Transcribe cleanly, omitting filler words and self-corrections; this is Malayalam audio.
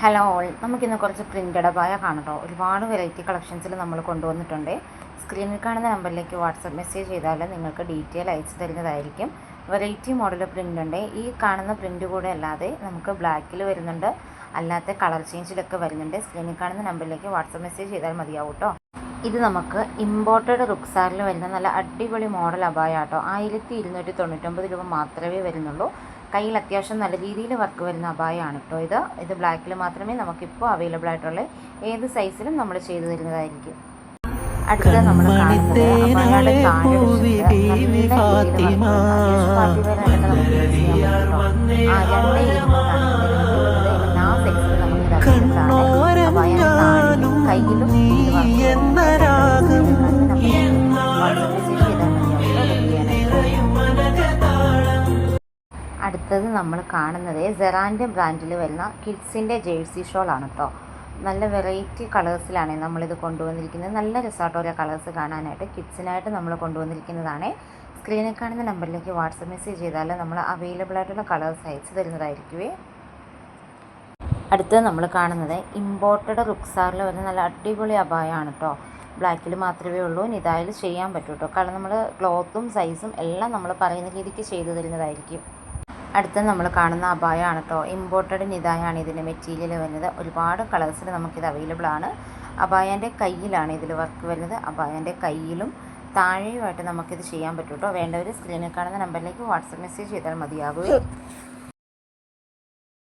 ഹലോ ഓൾ, നമുക്കിന്ന് കുറച്ച് പ്രിൻ്റഡ് അബായ കാണട്ടോ. ഒരുപാട് വെറൈറ്റി കളക്ഷൻസിൽ നമ്മൾ കൊണ്ടുവന്നിട്ടുണ്ട്. സ്ക്രീനിൽ കാണുന്ന നമ്പറിലേക്ക് വാട്സപ്പ് മെസ്സേജ് ചെയ്താൽ നിങ്ങൾക്ക് ഡീറ്റെയിൽ അയച്ചു തരുന്നതായിരിക്കും. വെറൈറ്റി മോഡൽ പ്രിൻ്റ് ഉണ്ട്. ഈ കാണുന്ന പ്രിൻ്റ് കൂടെ അല്ലാതെ നമുക്ക് ബ്ലാക്കിൽ വരുന്നുണ്ട്, അല്ലാത്ത കളർ ചേഞ്ചിലൊക്കെ വരുന്നുണ്ട്. സ്ക്രീനിൽ കാണുന്ന നമ്പറിലേക്ക് വാട്സപ്പ് മെസ്സേജ് ചെയ്താൽ മതിയാവും കേട്ടോ. ഇത് നമുക്ക് ഇമ്പോർട്ടഡ് റുക്സാറിൽ വരുന്ന നല്ല അടിപൊളി മോഡൽ അബായ കേട്ടോ. 1299 രൂപ മാത്രമേ വരുന്നുള്ളൂ. കയ്യിൽ അത്യാവശ്യം നല്ല രീതിയിൽ വർക്ക് വരുന്ന അബായാണ് കേട്ടോ. ഇത് ബ്ലാക്കിൽ മാത്രമേ നമുക്കിപ്പോൾ അവൈലബിൾ ആയിട്ടുള്ള ഏത് സൈസിലും നമ്മൾ ചെയ്തു തരുന്നതായിരിക്കും. അടുത്തത് നമ്മൾ കാണുന്നത് അബായയുടെ താഴെ എല്ലാ സൈസിലും നമുക്ക് കയ്യിലും അടുത്തത് നമ്മൾ കാണുന്നത് സെറാൻ്റെ ബ്രാൻഡിൽ വരുന്ന കിഡ്സിൻ്റെ ജേഴ്സി ഷോളാണ് കേട്ടോ. നല്ല വെറൈറ്റി കളേഴ്സിലാണ് നമ്മളിത് കൊണ്ടുവന്നിരിക്കുന്നത്. നല്ല രസമായിട്ടോ ഓരോ കളേഴ്സ് കാണാനായിട്ട്. കിഡ്സിനായിട്ട് നമ്മൾ കൊണ്ടുവന്നിരിക്കുന്നതാണ്. സ്ക്രീനിൽ കാണുന്ന നമ്പറിലേക്ക് വാട്സപ്പ് മെസ്സേജ് ചെയ്താൽ നമ്മൾ അവൈലബിൾ ആയിട്ടുള്ള കളേഴ്സ് അയച്ചു തരുന്നതായിരിക്കുമേ. അടുത്തത് നമ്മൾ കാണുന്നത് ഇമ്പോർട്ടഡ് റുക്സാറിൽ വരുന്ന നല്ല അടിപൊളി അബായാണ് കേട്ടോ. ബ്ലാക്കിൽ മാത്രമേ ഉള്ളൂ. നിതായിൽ ചെയ്യാൻ പറ്റൂ കേട്ടോ. കാരണം നമ്മൾ ക്ലോത്തും സൈസും എല്ലാം നമ്മൾ പറയുന്ന രീതിക്ക് ചെയ്തു തരുന്നതായിരിക്കും. അടുത്ത നമ്മൾ കാണുന്ന അബായാണ് കേട്ടോ. ഇമ്പോർട്ടഡ് നിതായാണ് ഇതിൻ്റെ മെറ്റീരിയൽ വരുന്നത്. ഒരുപാട് കളേഴ്സിൽ നമുക്കിത് അവൈലബിൾ ആണ്. അബായൻ്റെ കയ്യിലാണ് ഇതിൽ വർക്ക് വരുന്നത്. അബായൻ്റെ കയ്യിലും താഴെയുമായിട്ട് നമുക്കിത് ചെയ്യാൻ പറ്റും കേട്ടോ. വേണ്ടവർ സ്ക്രീനിൽ കാണുന്ന നമ്പറിലേക്ക് വാട്സപ്പ് മെസ്സേജ് ചെയ്താൽ മതിയാകും.